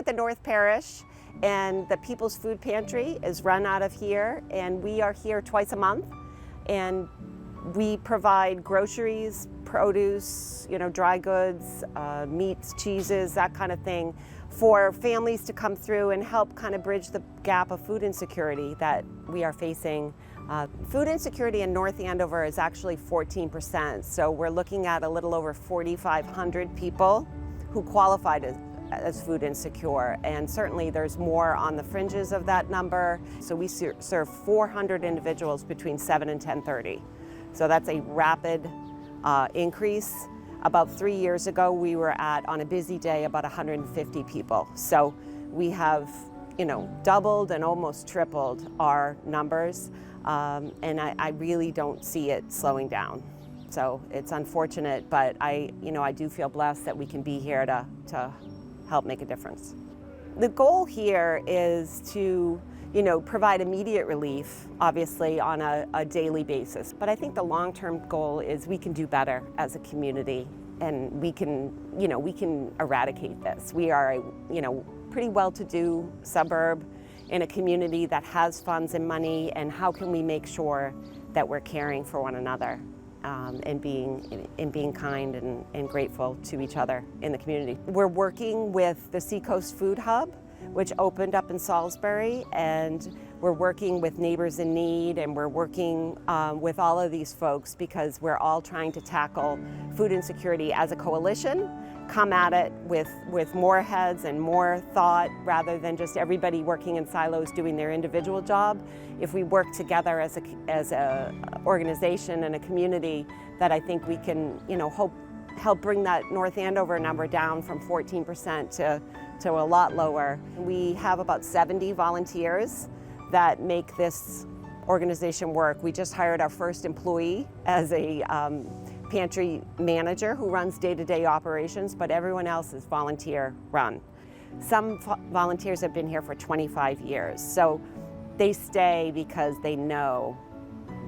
at the North Parish, and the People's Food Pantry is run out of here, and we are here twice a month, and we provide groceries, produce, dry goods, meats, cheeses, that kind of thing, for families to come through and help kind of bridge the gap of food insecurity that we are facing. Food insecurity in North Andover is actually 14%, so we're looking at a little over 4,500 people who qualified as food insecure, and certainly there's more on the fringes of that number. So we serve 400 individuals between 7 and 10:30. So that's a rapid increase. About 3 years ago, we were at, on a busy day, about 150 people. So we have, doubled and almost tripled our numbers, and I really don't see it slowing down. So it's unfortunate, but I do feel blessed that we can be here to help make a difference. The goal here is to provide immediate relief, obviously, on a daily basis. But I think the long-term goal is we can do better as a community, and we can eradicate this. We are a, pretty well-to-do suburb in a community that has funds and money, and how can we make sure that we're caring for one another and being kind and grateful to each other in the community. We're working with the Seacoast Food Hub, which opened up in Salisbury, and we're working with Neighbors in Need, and we're working with all of these folks because we're all trying to tackle food insecurity as a coalition, come at it with more heads and more thought rather than just everybody working in silos doing their individual job. If we work together as a organization and a community, that I think we can help bring that North Andover number down from 14% to a lot lower. We have about 70 volunteers that make this organization work. We just hired our first employee as a pantry manager who runs day-to-day operations, but everyone else is volunteer run. Some volunteers have been here for 25 years, so they stay because they know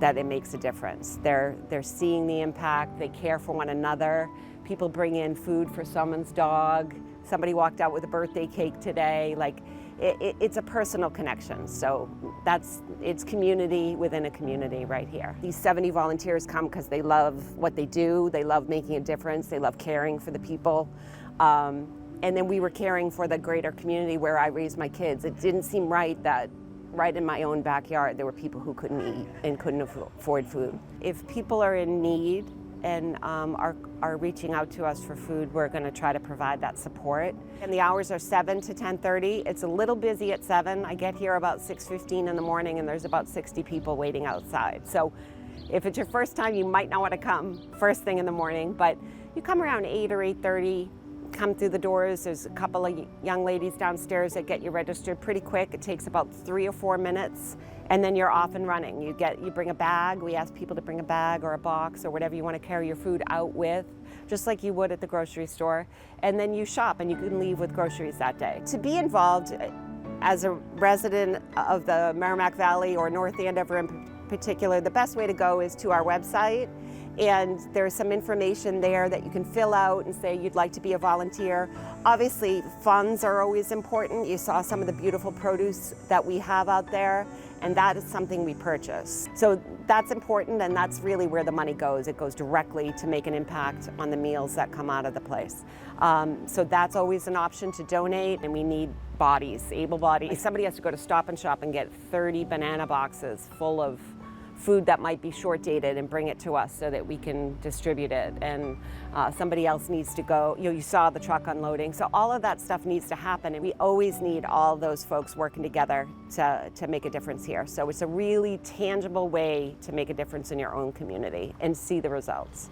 that it makes a difference. They're seeing the impact, they care for one another. People bring in food for someone's dog. Somebody walked out with a birthday cake today. It's a personal connection. So it's community within a community right here. These 70 volunteers come because they love what they do. They love making a difference. They love caring for the people. And then we were caring for the greater community where I raised my kids. It didn't seem right that right in my own backyard there were people who couldn't eat and couldn't afford food. If people are in need and are reaching out to us for food, we're going to try to provide that support. And the hours are 7 to 10:30. It's a little busy at 7. I get here about 6:15 in the morning, and there's about 60 people waiting outside. So if it's your first time, you might not want to come first thing in the morning, but you come around 8 or 8:30, come through the doors. There's a couple of young ladies downstairs that get you registered pretty quick. It takes about 3 or 4 minutes, and then you're off and running. You bring a bag. We ask people to bring a bag or a box or whatever you want to carry your food out with, just like you would at the grocery store. And then you shop, and you can leave with groceries that day. To be involved as a resident of the Merrimack Valley or North Andover in particular, the best way to go is to our website. And there's some information there that you can fill out and say you'd like to be a volunteer. Obviously, funds are always important. You saw some of the beautiful produce that we have out there, and that is something we purchase. So that's important, and that's really where the money goes. It goes directly to make an impact on the meals that come out of the place. So that's always an option to donate, and we need bodies, able bodies. Somebody has to go to Stop and Shop and get 30 banana boxes full of food that might be short dated and bring it to us so that we can distribute it. And somebody else needs to go, you saw the truck unloading. So all of that stuff needs to happen, and we always need all those folks working together to make a difference here. So it's a really tangible way to make a difference in your own community and see the results.